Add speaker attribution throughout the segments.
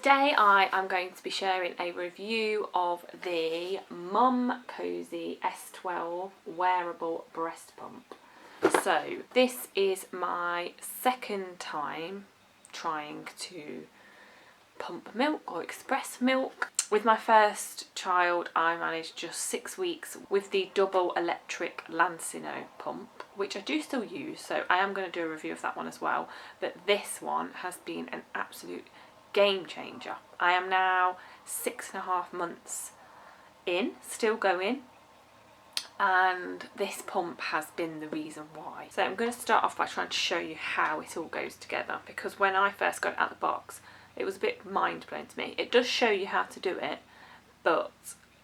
Speaker 1: Today I am going to be sharing a review of the Momcozy S12 Wearable Breast Pump. So this is my second time trying to pump milk or express milk. With my first child I managed just 6 weeks with the double electric Lancino pump, which I do still use, so I am going to do a review of that one as well. But this one has been an absolute game changer. I am now 6.5 months in, still going, and this pump has been the reason why. So I'm going to start off by trying to show you how it all goes together, because when I first got it out of the box it was a bit mind-blowing to me. It does show you how to do it, but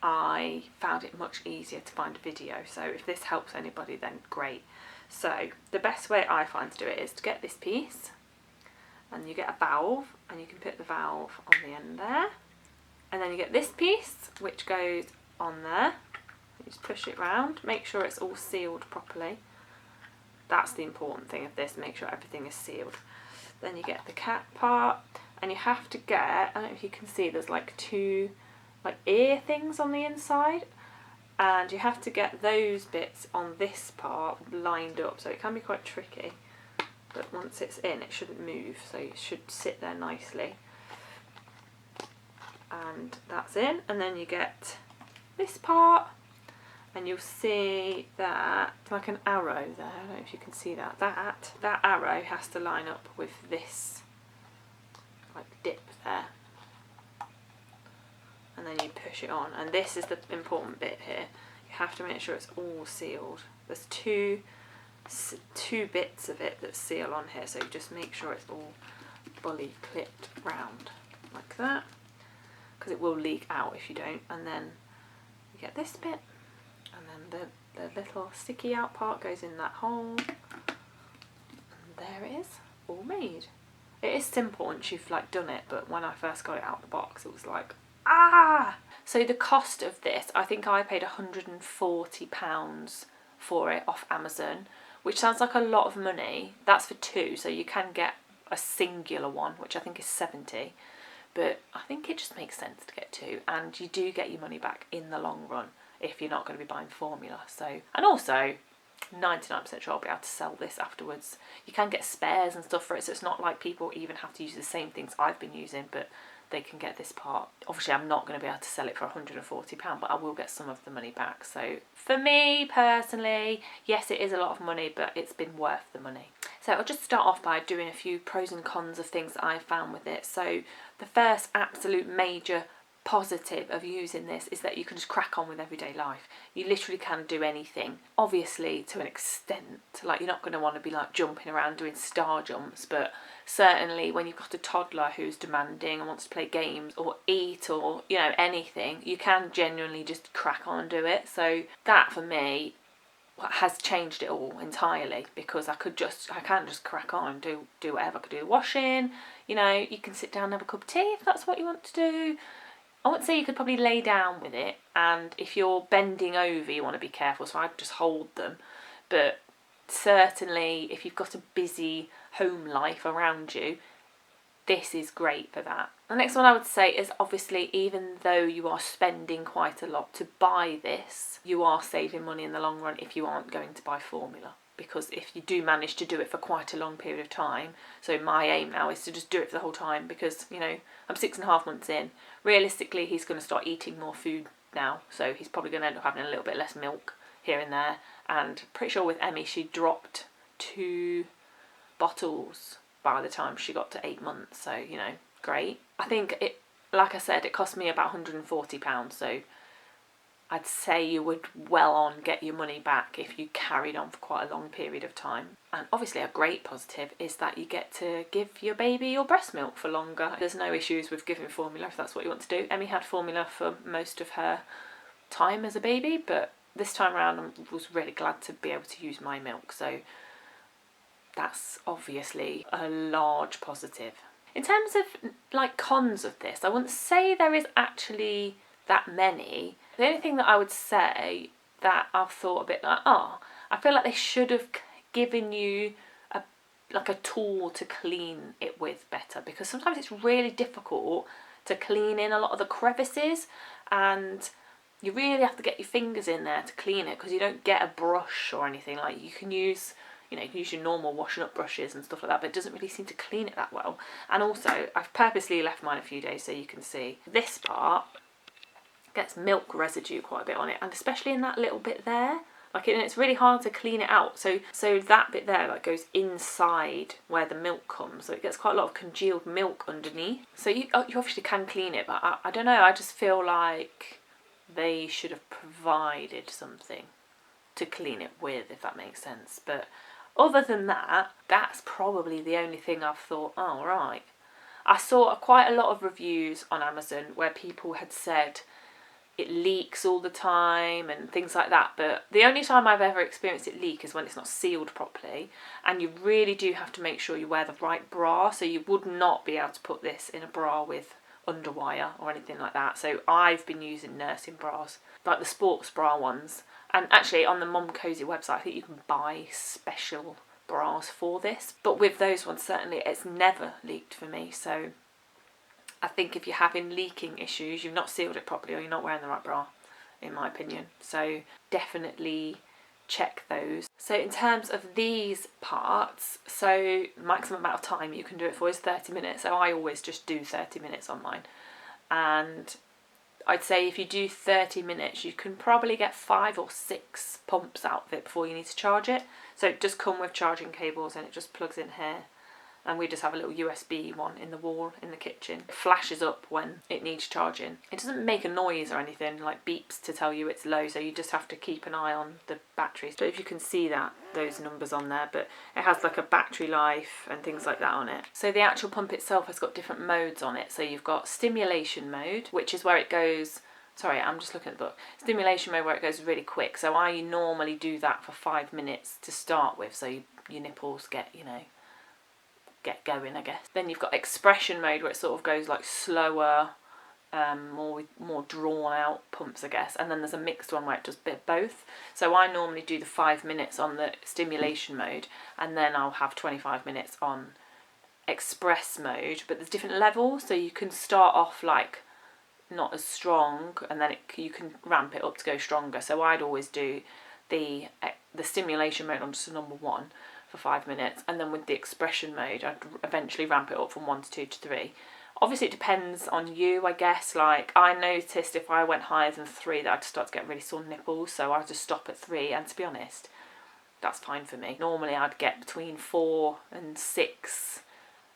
Speaker 1: I found it much easier to find a video, so if this helps anybody then great. So the best way I find to do it is to get this piece, and you get a valve, and you can put the valve on the end there, and then you get this piece which goes on there. You just push it round, make sure it's all sealed properly. That's the important thing of this, make sure everything is sealed. Then you get the cap part, and you have to get, I don't know if you can see, there's like two like ear things on the inside, and you have to get those bits on this part lined up, so it can be quite tricky. But once it's in, it shouldn't move, so it should sit there nicely. And that's in, and then you get this part, and you'll see that it's like an arrow there. I don't know if you can see that. That arrow has to line up with this like dip there, and then you push it on. And this is the important bit here. You have to make sure it's all sealed. There's two bits of it that seal on here, so just make sure it's all fully clipped round like that, because it will leak out if you don't. And then you get this bit, and then the little sticky out part goes in that hole, and there it is, all made. It is simple once you've like done it, but when I first got it out of the box it was like, ah! So the cost of this, I think I paid £140 for it off Amazon, which sounds like a lot of money. That's for two, so you can get a singular one, which I think is 70, but I think it just makes sense to get two, and you do get your money back in the long run if you're not going to be buying formula. So, and also 99% sure I'll be able to sell this afterwards. You can get spares and stuff for it, so it's not like people even have to use the same things I've been using, but they can get this part. Obviously I'm not going to be able to sell it for £140, but I will get some of the money back. So for me personally, yes, it is a lot of money, but it's been worth the money. So I'll just start off by doing a few pros and cons of things that I've found with it. So the first absolute major positive of using this is that you can just crack on with everyday life. You literally can do anything, obviously to an extent. Like, you're not going to want to be like jumping around doing star jumps, but certainly when you've got a toddler who's demanding and wants to play games or eat or, you know, anything, you can genuinely just crack on and do it. So that for me has changed it all entirely, because I can just crack on and do whatever. I could do the washing, you know, you can sit down and have a cup of tea if that's what you want to do. I would say you could probably lay down with it, and if you're bending over you want to be careful, so I'd just hold them. But certainly if you've got a busy home life around you, this is great for that. The next one I would say is, obviously, even though you are spending quite a lot to buy this, you are saving money in the long run if you aren't going to buy formula. Because if you do manage to do it for quite a long period of time, so my aim now is to just do it for the whole time, because, you know, I'm 6.5 months in. Realistically, he's going to start eating more food now, so he's probably going to end up having a little bit less milk here and there. And pretty sure with Emmy, she dropped 2 bottles by the time she got to 8 months, so, you know, great. I think it, like I said, it cost me about £140, so I'd say you would well on get your money back if you carried on for quite a long period of time. And obviously a great positive is that you get to give your baby your breast milk for longer. There's no issues with giving formula if that's what you want to do. Emmy had formula for most of her time as a baby, but this time around I was really glad to be able to use my milk, so that's obviously a large positive. In terms of like cons of this, I wouldn't say there is actually that many. The only thing that I would say that I've thought a bit like, oh, I feel like they should have given you a tool to clean it with better, because sometimes it's really difficult to clean in a lot of the crevices, and you really have to get your fingers in there to clean it, because you don't get a brush or anything. Like, you can use, you know, you can use your normal washing up brushes and stuff like that, but it doesn't really seem to clean it that well. And also, I've purposely left mine a few days so you can see this part gets milk residue quite a bit on it, and especially in that little bit there. Like, and it's really hard to clean it out. So that bit there, like, goes inside where the milk comes. So it gets quite a lot of congealed milk underneath. So you obviously can clean it, but I don't know. I just feel like they should have provided something to clean it with, if that makes sense. But other than that, that's probably the only thing I've thought, oh, right. I saw quite a lot of reviews on Amazon where people had said it leaks all the time and things like that, but the only time I've ever experienced it leak is when it's not sealed properly, and you really do have to make sure you wear the right bra. So you would not be able to put this in a bra with underwire or anything like that. So I've been using nursing bras, like the sports bra ones, and actually on the Momcozy website I think you can buy special bras for this, but with those ones certainly it's never leaked for me. So I think if you're having leaking issues, you've not sealed it properly, or you're not wearing the right bra, in my opinion. So definitely check those. So in terms of these parts, so maximum amount of time you can do it for is 30 minutes. So I always just do 30 minutes on mine. And I'd say if you do 30 minutes, you can probably get 5 or 6 pumps out of it before you need to charge it. So it does come with charging cables, and it just plugs in here. And we just have a little USB one in the wall in the kitchen. It flashes up when it needs charging. It doesn't make a noise or anything, like beeps to tell you it's low, so you just have to keep an eye on the batteries. So if you can see that, those numbers on there, but it has like a battery life and things like that on it. So the actual pump itself has got different modes on it. So you've got stimulation mode, which is where it goes, sorry, I'm just looking at the book. Stimulation mode, where it goes really quick. So I normally do that for 5 minutes to start with, so your nipples get, you know, get going, I guess. Then you've got expression mode, where it sort of goes like slower, more drawn out pumps, I guess. And then there's a mixed one where it does a bit of both. So I normally do the 5 minutes on the stimulation mode, and then I'll have 25 minutes on express mode. But there's different levels, so you can start off like not as strong, and then you can ramp it up to go stronger. So I'd always do the stimulation mode on just number 1 for 5 minutes, and then with the expression mode I'd eventually ramp it up from 1 to 2 to 3. Obviously it depends on you, I guess. Like, I noticed if I went higher than 3 that I'd start to get really sore nipples, so I'd just stop at 3, and to be honest, that's fine for me. Normally I'd get between 4 and 6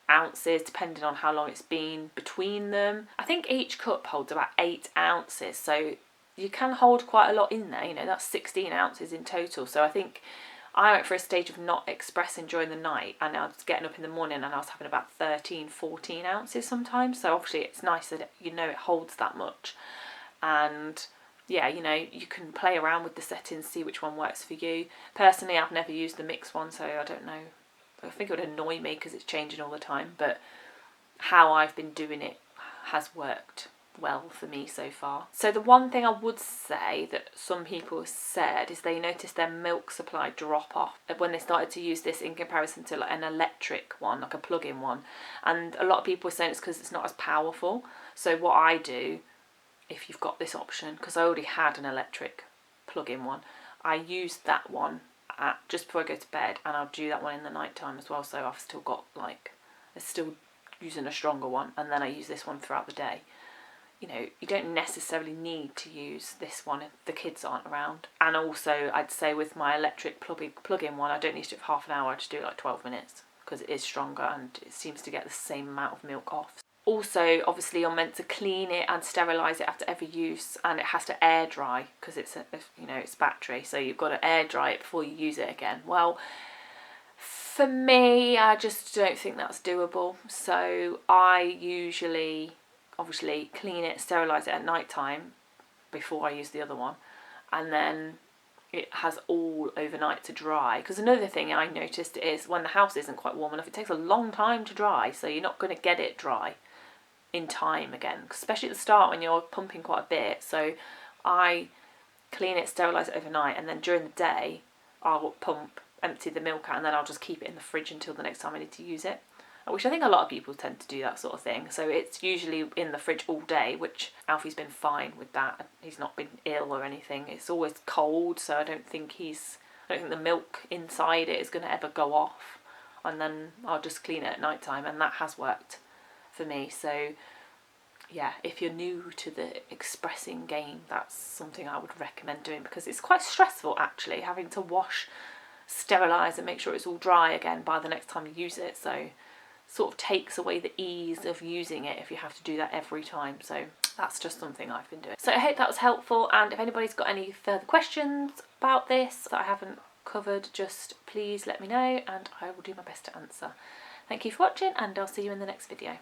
Speaker 1: ounces depending on how long it's been between them. I think each cup holds about 8 ounces, so you can hold quite a lot in there, you know, that's 16 ounces in total. So I think I went for a stage of not expressing during the night, and I was getting up in the morning and I was having about 13, 14 ounces sometimes. So obviously it's nice that you know it holds that much. And yeah, you know, you can play around with the settings, see which one works for you. Personally, I've never used the mixed one, so I don't know. I think it would annoy me because it's changing all the time, but how I've been doing it has worked well for me so far. So the one thing I would say that some people said is they noticed their milk supply drop off when they started to use this in comparison to like an electric one, like a plug-in one. And a lot of people were saying it's because it's not as powerful. So what I do, if you've got this option, because I already had an electric plug-in one, I used that one just before I go to bed, and I'll do that one in the night time as well. So I've still got like, I'm still using a stronger one, and then I use this one throughout the day. You know, you don't necessarily need to use this one if the kids aren't around. And also, I'd say with my electric plug-in one, I don't need to do it for half an hour, I just do it like 12 minutes, because it is stronger and it seems to get the same amount of milk off. Also, obviously, you're meant to clean it and sterilise it after every use, and it has to air dry because it's it's battery, so you've got to air dry it before you use it again. Well, for me, I just don't think that's doable. So I usually obviously clean it, sterilise it at night time before I use the other one, and then it has all overnight to dry. Because another thing I noticed is when the house isn't quite warm enough, it takes a long time to dry, so you're not going to get it dry in time again, especially at the start when you're pumping quite a bit. So I clean it, sterilise it overnight, and then during the day I'll pump, empty the milk out, and then I'll just keep it in the fridge until the next time I need to use it. which I think a lot of people tend to do that sort of thing. So it's usually in the fridge all day, which Alfie's been fine with that. He's not been ill or anything. It's always cold, so I don't think the milk inside it is going to ever go off. And then I'll just clean it at night time, and that has worked for me. So yeah, if you're new to the expressing game, that's something I would recommend doing, because it's quite stressful actually, having to wash, sterilise and make sure it's all dry again by the next time you use it. So sort of takes away the ease of using it if you have to do that every time. So that's just something I've been doing. So I hope that was helpful, and if anybody's got any further questions about this that I haven't covered, just please let me know and I will do my best to answer. Thank you for watching, and I'll see you in the next video.